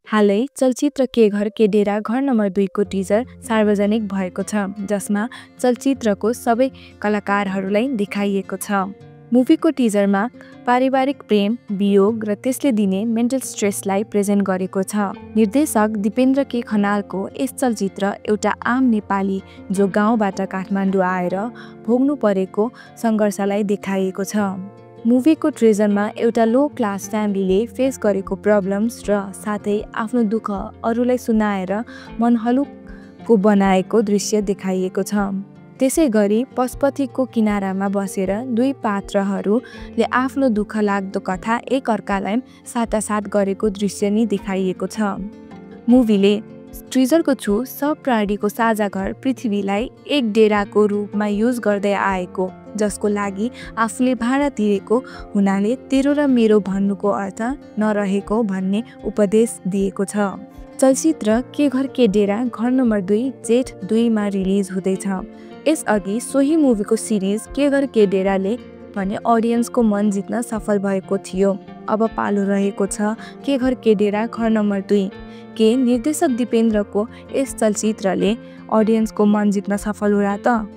हालै चलचित्र के घर के डेरा घर नम्बर 2 को टिजर सार्वजनिक भएको छ, जसमा चलचित्रको सबै कलाकारहरूलाई देखाइएको छ। मुभीको टिजरमा पारिवारिक प्रेम, वियोग र त्यसले दिने मेन्टल स्ट्रेसलाई प्रेजेन्ट गरेको छ। निर्देशक दिपेन्द्र के खनालको यस चलचित्र एउटा आम नेपाली जो गाउँबाट काठमाडौँ आएर भोग्नु परेको सङ्घर्षलाई देखाइएको छ। मुभीको ट्रेजरमा एउटा लो क्लास फ्यामिलीले फेस गरेको प्रब्लम्स र साथै आफ्नो दुःख अरूलाई सुनाएर मन हलुको बनाएको दृश्य देखाइएको छ। त्यसै गरी पशुपतिको किनारामा बसेर दुई पात्रहरूले आफ्नो दुःख लाग्दो कथा एक अर्कालाई साटासाट गरेको दृश्य नि देखाइएको छ। मुभीले टिजरको छु सब प्राणीको साझा घर पृथ्वीलाई एक डेराको रूपमा युज गर्दै आएको, जसको लागि आफूले भाडा तिरेको हुनाले तेरो र मेरो भन्नुको अर्थ नरहेको भन्ने उपदेश दिएको छ। चलचित्र के घर के डेरा घर नम्बर 2 जेठ 2 मा रिलिज हुँदैछ। यसअघि सोही मुभीको सिरिज के घर के डेराले भने अडियन्सको मन जित्न सफल भएको थियो। अब पालो रहेको छ के घर के डेरा घर नम्बर 2 के निर्देशक दिपेन्द्रको यस चलचित्रले अडियन्सको मन जित्न सफल होला त?